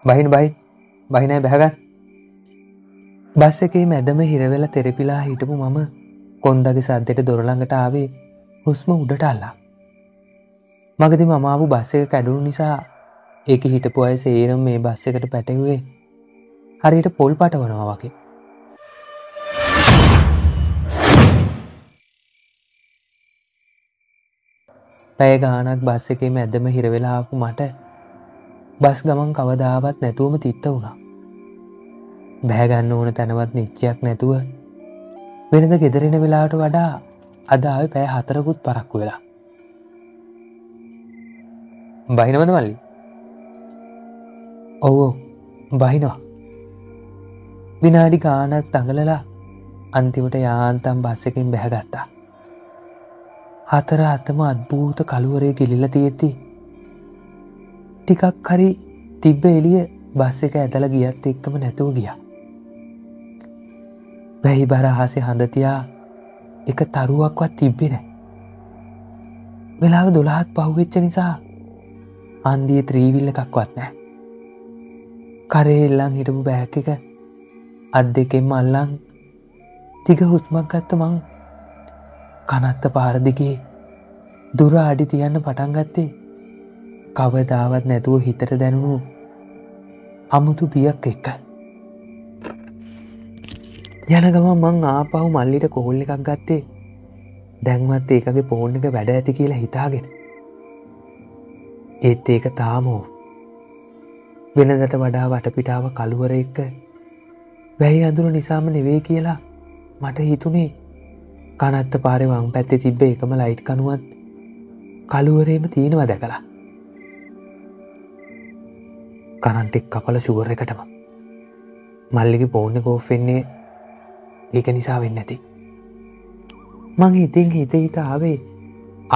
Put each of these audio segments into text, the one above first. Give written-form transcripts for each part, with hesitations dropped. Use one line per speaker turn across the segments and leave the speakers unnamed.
බහින බහිනයි බැහගන්න. Bus එකේ මැදම හිරවෙලා තෙරපිලා හිටපු මම කොන්දගේ සද්දෙට දොර ළඟට ආවේ හුස්ම උඩට අල්ලා. මගදී මම ආපු බස් එක කැඩුණු නිසා ඒකේ හිටපු අය සේරම මේ බස් එකට පැටළුවේ හරියට පොල් පටවනවා වගේ. පැය ගාණක් බස් එකේ මැදම හිරවෙලා ආපු මට බස් ගමන් කවදාවත් නැතුවම තිත්ත වුණා. බැහැ ගන්න ඕන තැනවත් නිච්චයක් නැතුව වෙනද ගෙදර එන වෙලාවට වඩා අද ආවේ පැය 4කුත් පරක්කු වෙලා. බහිනවද මල්ලි? ඔව් බහිනවා. විනාඩි ගාණක් දඟලලා අන්තිමට යාන්තම් බස් එකෙන් බැහැගත්තා. හතර අතම අද්භූත කළුවරේ ගිලිලා තියෙද්දි ටිකක් හරි තිබ්බ එළිය බස් එක ඇදලා ගියත් එක්කම නැතුව ගියා. වැහි බර අහසේ හඳ තියා එක තරුවක්වත් තිබ්බේ නැහැ. වෙලාව 12ක් පහුවෙච්ච නිසා හන්දියේ ත්‍රීවිල් එකක්වත් නැහැ. කරේ එල්ලන් හිටපු බෑග් එක අත් දෙකෙන්ම අල්ලන් තිග හුස්මක් ගත්ත මං කනත්ත පාර දිගේ දුර අඩි තියන්න පටන් ගත්තේ කවදාවත් නැතුව හිතට දැනුණු අමුතු බියක් එක්ක. යන ගමන් මං ආපහු මල්ලිට කෝල් එකක් ගත්තේ දැන්වත් ඒකගේ ෆෝන් එක වැඩ ඇති කියලා හිතාගෙන. ඒත් ඒක තාම වෙනදට වඩා වටපිටාව කළුවර එක්ක වැහි අඳුර නිසාම නෙවෙයි කියලා මට හිතුනේ. කනත්ත පාරේ වම් පැත්තේ තිබ්බ එකම ලයිට් කණුවත් කළුවරේම තියෙනවා දැකලා. කරන්ට් එක කපලා ෂුවර් එකටම මල්ලිගේ ෆෝන් එක ඕෆ් වෙන්නේ ඒක නිසා වෙන්නේ නැති. මං හිත ආවේ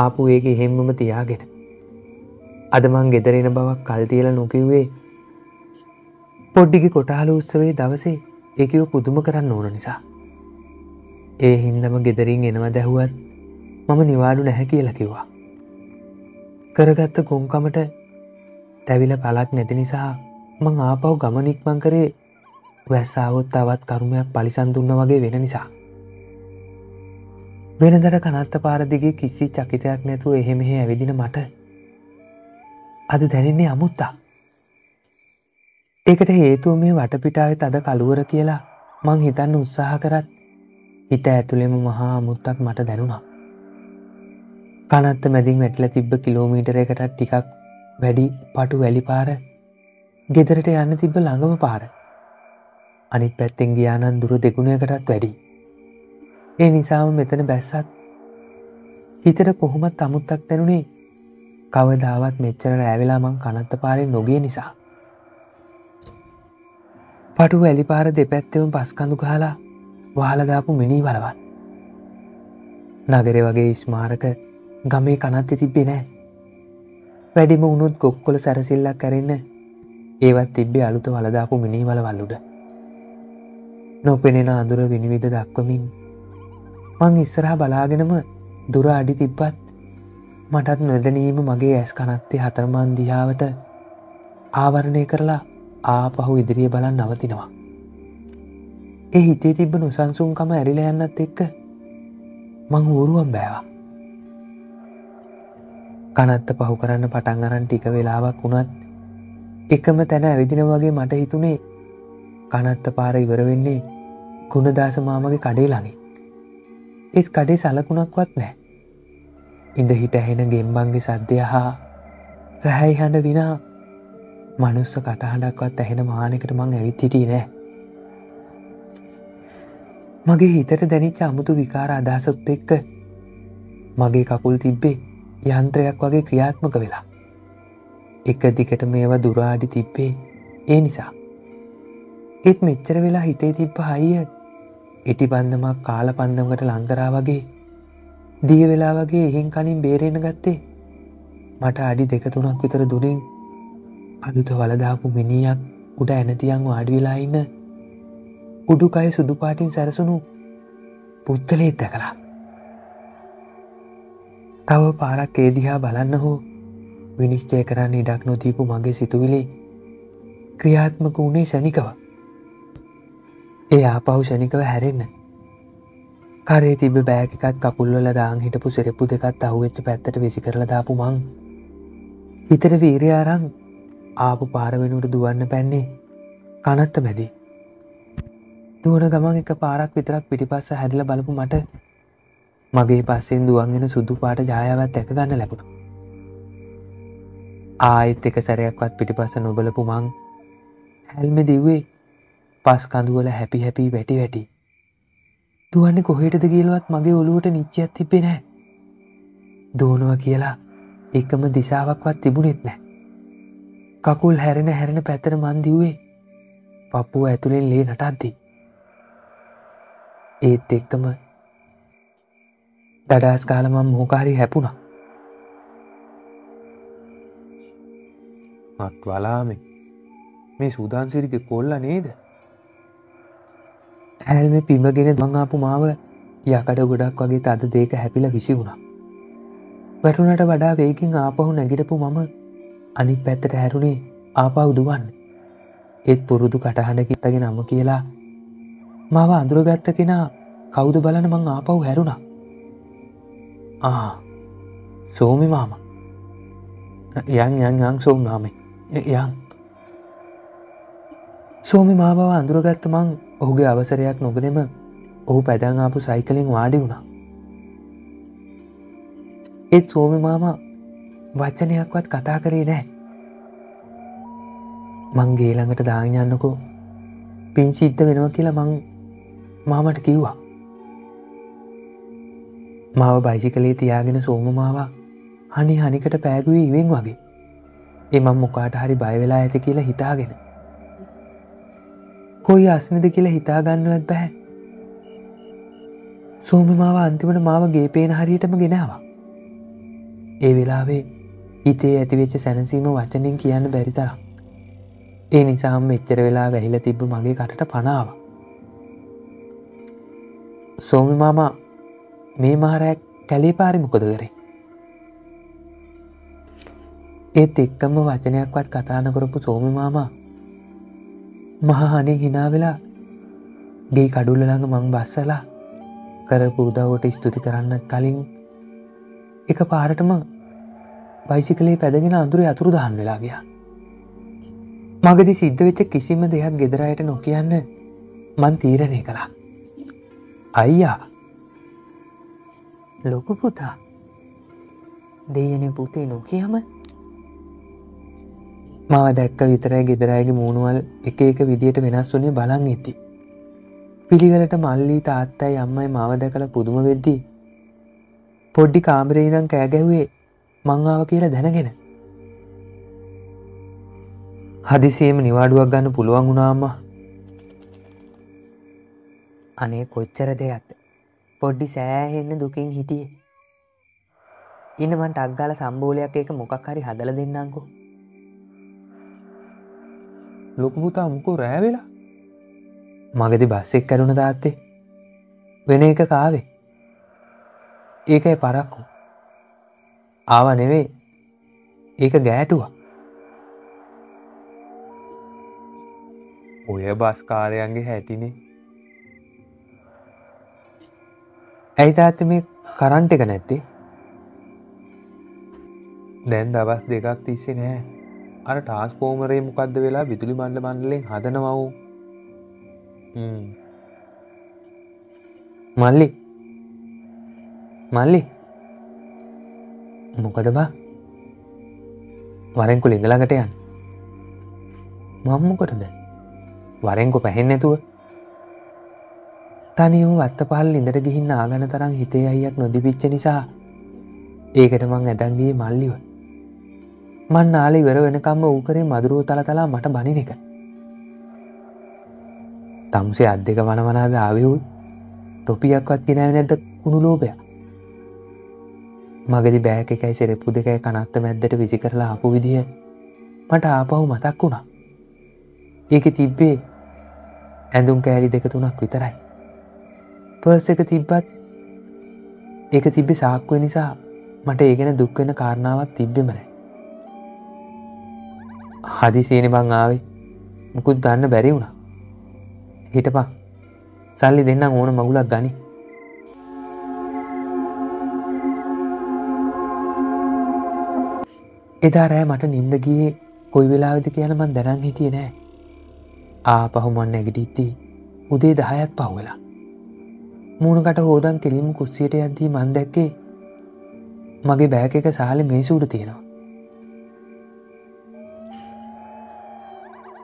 ආපු එක එහෙම්මම තියාගෙන. අද මං ගෙදර එන බවක් කල් තියලා නොකිව්වේ පොඩ්ඩිගේ කොටහල උත්සවයේ දවසේ ඒකව පුදුම කරන්න ඕන නිසා. ඒ හින්දම ගෙදරින් එනවා දැහුවත් මම නිවාඩු නැහැ කියලා කිව්වා. කරගත්ත ගොංකමට තැවිලා පළක් නැති නිසා මං ආපහු ගමන ඉක්මන් කරේ වැස්ස ආවොත් තවත් කරුමයක් පරිසම් දුන්නා වගේ වෙන නිසා. වෙනදට කනත්ත පාර දිගේ කිසි චකිතයක් නැතුව එහෙ මෙහෙ ඇවිදින මට අද දැනෙන්නේ අමුත්තා. ඒකට හේතුව මේ වටපිටාවේ තද කළුවර කියලා මං හිතන්න උත්සාහ කරත් හිත ඇතුළෙම මහා අමුත්තක් මට දැනුණා. කනත්ත මැදින් වැටිලා තිබ්බ කිලෝමීටරයකට ටිකක් වැඩි පටු වැලි පාර ගෙදරට යන්න තිබ්බ ළඟම පාර. අනිත් පැත්තෙන් ගියා නම් දුර දෙගුණයකටත් වැඩි. ඒ නිසාම මෙතන බැස්සත් හිතට කොහොමත් අමුත්තක් දැනුනේ කවදාවත් මෙච්චර රෑ වෙලා මං කනත්ත පාරෙන් නොගිය නිසා. පටු වැලි පාර දෙපැත්තෙම පස් කඳු ගහලා වහලා දාපු මිනි වලවල්. නගරේ වගේ ස්මාරක ගමේ කනත්තේ තිබ්බේ නැහැ. වැඩිම වුණොත් ගොක්කොල සැරසිල්ලක් කරෙන්න ඒවත් තිබ්බේ අලුත වල දාපු මිනි වලවල් උඩ. නොපෙනෙන අඳුර විනිවිද දක්වමින් මං ඉස්සරහා බලාගෙනම දුර අඩි තිබ්බත් මටත් නොදැනීම මගේ ඇස් කනත්තේ හතරමන් දිහාවට ආවරණය කරලා ආපහු ඉදිරිය බලන් නවතිනවා. ඒ හිතේ තිබ්බ නොසන්සුන්කම ඇරිලා යන්නත් එක්ක මං ඌරුවම් බෑවා. කනත්ත පහු කරන්න පටන් අරන් ටික වෙලාවක් වුණත් එකම තැන ඇවිදින වගේ මට හිතුනේ කනත්ත පාර ඉවර වෙන්නේ ගුණදාස මාමගේ කඩේ ළඟින්. ඒත් කඩේ සලකුණක්වත් නැහැ. ඉඳ හිට ඇහෙන ගෙම්බන්ගේ සද්දය හා රැහැයි හඬ විනා මනුස්ස කටහඬක්වත් ඇහෙන මානෙකට මං ඇවිත් හිටියේ නෑ. මගේ හිතට දැනිච්ච අමුතු විකාර අදහසත් එක්ක මගේ කකුල් තිබ්බේ යන්ත්‍රයක් වගේ ක්‍රියාත්මක වෙලා. එක දිගට මේවා දුර අඩි තිබ්බේ ඒ නිසා. ඒත් මෙච්චර වෙලා හිතේ තිබ්බ හයිය ඉටි පන්දමක් කාල පන්දමකට ලං කරා වගේ දිය වෙලා වගේ එහෙන් කනින් බේරෙන්න ගත්තේ මට අඩි 2-3ක් විතර දුරින් අලුත වල දාපු මිනිහක් උඩ ඇනතියන් වාඩි වෙලා ඉන්න උඩුකය සුදු පාටින් සැරසුණු පුද්ගලයෙක් දැකලා. තව පාරක් ඒ දිහා බලන්න හෝ විනිශ්චය කරන්න ඉඩක් නොදීපු මගේ සිතුවිලි ක්‍රියාත්මක වුණේ ෂණිකව. ඒ ආපහු ෂණිකව හැරෙන්න. කරේ තිබ්බ බෑග් එකත් කකුල්වල දාන් හිටපු සෙරෙප්පු දෙකත් අහුවෙච්ච පැත්තට විසි කරලා දාපු මං හිතට වීරිය අරන් ආපු පාර වෙනුවට දුවන්න පැන්නේ කනත්ත මැදි. දුවන ගමන් එක පාරක් විතරක් පිටිපස්ස හැරිලා බලපු මට මගේ පස්සෙන් දුවන්ගෙන සුදු පාට ජායාවක් දැක ගන්න ලැබුණා. ආයෙත් එක සැරයක්වත් පිටිපස්ස නොබලපු මං හැල්මේ දිව්වේ පස් කඳුවල හැපි හැපි වැටි වැටි. දුවන්නේ කොහෙටද කියලාවත් මගේ ඔළුවට නිච්චයක් තිබ්බේ නැහැ. දුවනවා කියලා එකම දිශාවක්වත් තිබුණෙත් නැහැ. කකුල් හැරෙන පැත්තට මං දිව්වේ පපුව ඇතුලෙන් ලේ නටද්දි. ඒත් එක්කම දඩාස් කාලා මම මොකාරි හැපුණා.
අත්වලාමේ මේ සූදාන්සිරිගේ කොල්ලා නේද?
ඇල්මේ පිඹගෙන මං ආපු මාව යකඩ ගොඩක් වගේ තද දෙයක හැපිලා විසි වුණා. වැටුණට වඩා වේගින් ආපහු නැගිටපු මම අනිත් පැත්තට හැරුණේ ආපහු දුවන්න. ඒත් පුරුදු කටහඬ කිත්තගේ නම කියලා මාව අඳුරගත්ත කෙනා කවුද බලන්න මං ආපහු හැරුණා. සෝමි මාමා. යන් සෝමි මාමේ. යන්. සෝමි මාමව අඳුරගත්ත මං ඔහුගේ අවසරයක් නොගෙනම ඔහු පැදන් ආපු සයිකලෙන් වාඩි වුණා. ඒත් සෝමි මාමා වචනයක්වත් කතා කරේ නැහැ. මං ගේ ළඟට දාගෙන යන්නකෝ පින් සිද්ධ වෙනවා කියලා මං මාමට කිව්වා. මාව බයිසිකලේ තියාගෙන සෝම මාවා හනිකට පෑගුවේ ඉවෙන් වගේ. ඒ මං මොකාට හරි බය වෙලා ඇති කියලා හිතාගෙන. කොයි අස්නේද කියලා හිතා ගන්නවත් බෑ. සෝමි මාව අන්තිමට මාව ගේ පේන හරියටම ගෙනාවා. ඒ වෙලාවේ හිතේ ඇතිවෙච්ච සැනසීම වචනෙන් කියන්න බැරි තරම්. ඒ නිසාම මෙච්චර වෙලා වැහිලා තිබ්බ මගේ කටට පණ ආවා. සෝමි මාමා මේ මහරැක් කැලේ පාරේ මොකද කරේ? ඒත් එක්කම වචනයක්වත් කතා නොකරපු සෝමි මාමා මහා හනින් hina වෙලා ගේ කඩුල්ල ළඟ මං බස්සලා කරපු උදව්වට ස්තුති කරන්නත් කලින් එක පාරටම බයිසිකලේ පැදගෙන අඳුරේ අතුරු දහන් වෙලා ගියා. මගදී සිද්ධ වෙච්ච කිසිම දෙයක් ගෙදර අයට නොකියන්න මං තීරණය කළා. අයියා ලොකු පුතා දෙයනේ පුතේ නොකියම මාව දැක්ක විතරයි ගෙදර අයගේ මූණවල් එක එක විදියට වෙනස් වුණේ බලන් ඉති. පිළිවෙලට මල්ලි තාත්තයි අම්මයි මාව දැකලා පුදුම වෙද්දී පොඩි කාමරේ ඉඳන් කෑ ගැහුවේ මං ආව කියලා දැනගෙන. හදිසියෙම නිවාඩුවක් ගන්න පුළුවන් වුණා අම්මා. අනේ කොච්චර දෙයක්ද. පොඩි සෑහෙන්න දුකින් හිටියේ. ඉන්න මං ටක් ගාලා සම්බෝලයක් එක මොකක් හරි හදලා දෙන්නම්කෝ.
ලොකු පුතා මොකෝ රෑ වෙලා?
මගදී බස් එක කැඩුණ තාත්තේ. වෙන එක කාවේ. ඒකයි පරක්කු. ආව නෙවෙයි. ඒක ගෑටුවා.
ඔය බස් කාරයන්ගේ හැටිනේ.
ඇයි තාත්තේ මේ කරන්ට් එක නැත්තේ?
දැන් දවස් දෙකක් තිස්සේ නෑ. අර ට්‍රාන්ස්ෆෝමරේ මොකද්ද වෙලා විදුලි මණ්ඩලයෙන් හදනවා වූ.
මල්ලි මොකද බා? වරෙන්කෝ ලිඳ ළඟට යන්න. මම මොකටද? වරෙන්කෝ පැහෙන්නේ නැතුව. තනියම වත්තපහල ලිඳට ගිහින් ආගන තරම් හිතේ අයියක් නොදිපිච්ච නිසා ඒකට මං ඇදන් ගියේ මල්ලිව. මං නාලේ ඉවර වෙනකම්ම ඌ කරේ මදුරුව තලතලා මට බනින එක. තමුසේ අත් දෙක වනවනාද ආවේ ඌ. ටොපියක්වත් ගෙනාවේ නැද්ද කුණු ලෝභය. මගදී බෑග් එකයි සෙරෙප්පු දෙකයි කනත්ත මැද්දට විසි කරලා ආපු විදිය මට ආපහු මතක් වුණා. ඒකේ තිබ්බේ ඇඳුම් කෑලි දෙක තුනක් විතරයි. පර්ස් එක තිබ්බත් ඒක තිබ්බේ සාක්කුව නිසා මට ඒ ගැන දුක් වෙන කාරණාවක් තිබ්බෙම නැහැ. හදිසියෙනේ මං ආවේ. මුකුත් ගන්න බැරි වුණා. හිටපන්. සල්ලි දෙන්නම් ඕන මගුලක් ගනි. එදා රෑ මට නිින්ද ගියේ කොයි වෙලාවෙද කියලා මං දැනන් හිටියේ නෑ. ආපහු මං නැගිටිද්දී උදේ 10ක් පහු වෙලා. මූණකට හොදන් කෙලින්ම කුස්සියට යද්දී මං දැක්කේ මගේ බෑග් එක සාලේ මේසෙ උඩ තියෙනවා.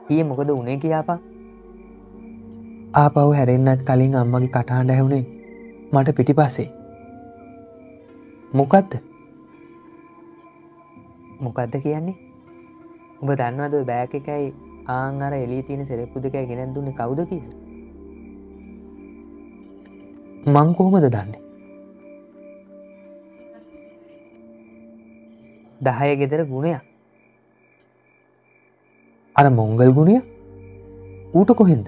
ඊයේ මොකද උනේ කියාපන්? ආපහු හැරෙන්නත් කලින් අම්මගේ කටහඬ ඇහුනේ මට පිටිපස්සේ. මොකද්ද? මොකද්ද කියන්නේ? ඔබ දන්නවද ඔය බෑග් එකයි ආන් අර එළියේ තියෙන සෙරෙප්පු දෙකයි ගෙනත් දුන්නේ කවුද කියලා? මං කොහොමද දන්නේ? 10 ගෙදර ගුණයක්. අර මොංගල් ගුණය? ඌට කොහෙන්ද?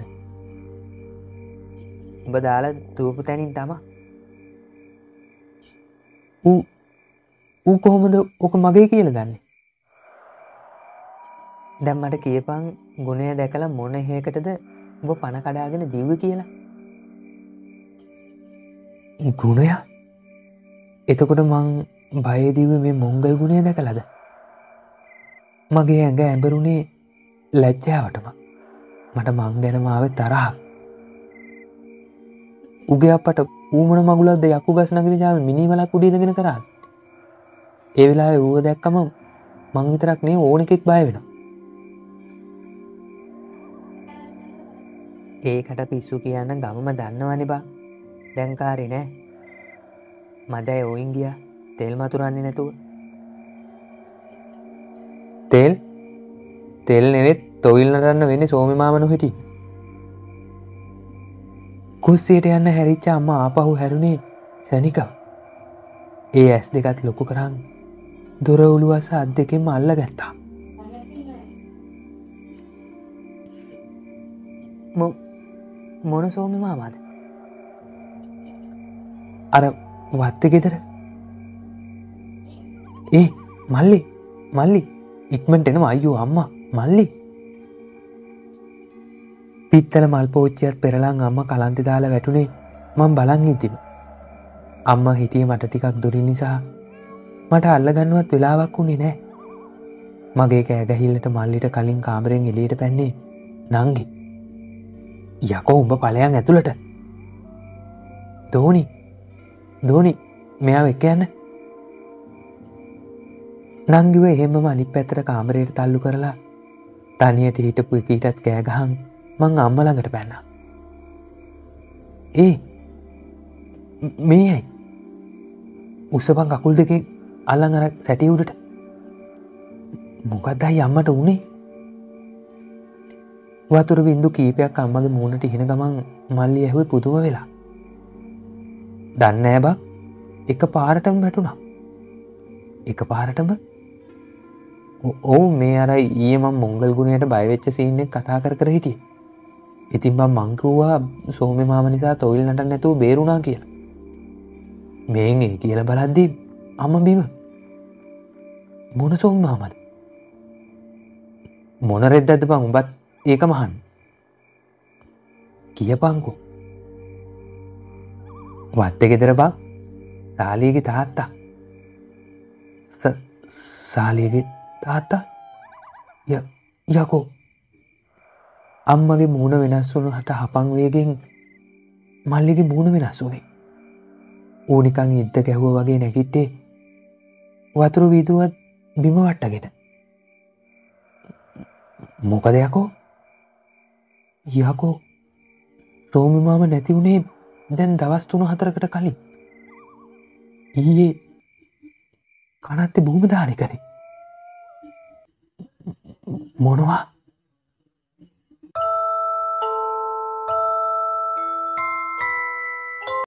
ඔබ දාලා දුවපු තැනින් තමා. ඌ කොහොමද ඔක මගේ කියලා දන්නේ? දැන් මට කියපන් ගුණය දැකලා මොන හේකටද ඔබ පණ කඩාගෙන දිව්වේ කියලා? ගුණය? එතකොට මං බයේ දිව්වේ මේ මොංගල් ගුණය දැකලාද? මගේ ඇඟ ඇඹරුණේ ලැජ්ජාවටම. මට මං ගැනම ආවේ තරහ. උගේ අපට ඌ මොන මගුලක්ද යකු ගස් නගින ජාමේ මිනිමලක් උඩ ඉඳගෙන කරාද? ඒ වෙලාවේ ඌව දැක්කම මං විතරක් නේ ඕන එකෙක් බය වෙනවා. ඒකට පිස්සු කියන්න ගමම දන්නවනේ බා. දැන් කාරේ නෑ. මදයි ඔයින් ගියා තෙල් මතුරන්නේ නැතුව. තෙල් නෙවෙයි තොවිල් නටන්න වෙන්නේ සෝමි මාමනෝ හිටි. කුස්සියට යන්න හැරිච්ච අම්මා ආපහු හැරුණේ සනිකව. ඒ ඇස් දෙකත් ලොකු කරන් දොර උළුවස අත් දෙකෙන්ම අල්ලගත්තා. මොන සෝමි මාමාද? අර වත්තේ ගෙදර. මල්ලි ඉක්මනට එනවා අයියෝ අම්මා මල්ලි. පිත්තල මල් පෝච්චියත් පෙරලන් අම්මා කලන්තේ දාලා වැටුනේ මං බලන් ඉද්දිම. අම්මා හිටියේ මට ටිකක් දුරින් නිසා මට අල්ලගන්නවත් වෙලාවක් උනේ නෑ. මගේ කෑ ගැහිල්ලට මල්ලිට කලින් කාමරෙන් එළියට පැන්නේ නංගි. යකෝ උඹ ඵලයන් ඇතුළට. දෝනි මෙයාව එක්ක යන්න. නංගිව එහෙමම අනිත් පැත්තට කාමරයට තල්ලු කරලා තනියට හිටපු එකීටත් කෑ ගහන් මං අම්මා ළඟට පැන්නා. මේයි උස්සපන් කකුල් දෙකේ අල්ලන් අර සැටිය උඩට. මොකක්ද අයි අම්මට උනේ? වතුර බින්දු කීපයක් අම්මගේ මූණට ඉහින ගමන් මල්ලි ඇහුවේ පුදුම වෙලා. දන්නේ නෑ බක්. එක පාරටම වැටුණා. එක පාරටම? ඔව් මේ අර ඊයේ මම මොංගල් ගුණයට බය වෙච්ච සීන් එක කතා කර හිටියේ. ඉතින් මං කිව්වා සෝමේ මාම නිසා තොවිල් නටන්න නැතුව බේරුණා කියලා. මේන් ඒ කියලා බලද්දී අම්ම බිම. මොන සෝමේ මාමද? මොන රෙද්දක්ද බං උඹත් ඒක මහන්න. කියපන්කෝ. වත්තේ ගෙදර බං සාලියගේ තාත්තා. සාලියගේ තාත්තා? යකෝ. අම්මගේ මූණ වෙනස් වුණාට හපන් වේගෙන් මල්ලිගේ මූණ වෙනස් වුණේ. ඌ නිකන් ඉද්ද ගැහුවා වගේ නැගිට්ටේ වතුර වීදුරුවත් බිම වට්ටගෙන. මොකද යකෝ? රෝමි මාම නැති වුණේ දැන් දවස් 3-4කට කලින්. ඊයේ කනත්තේ භූමි දානේ කරේ. මොනවා?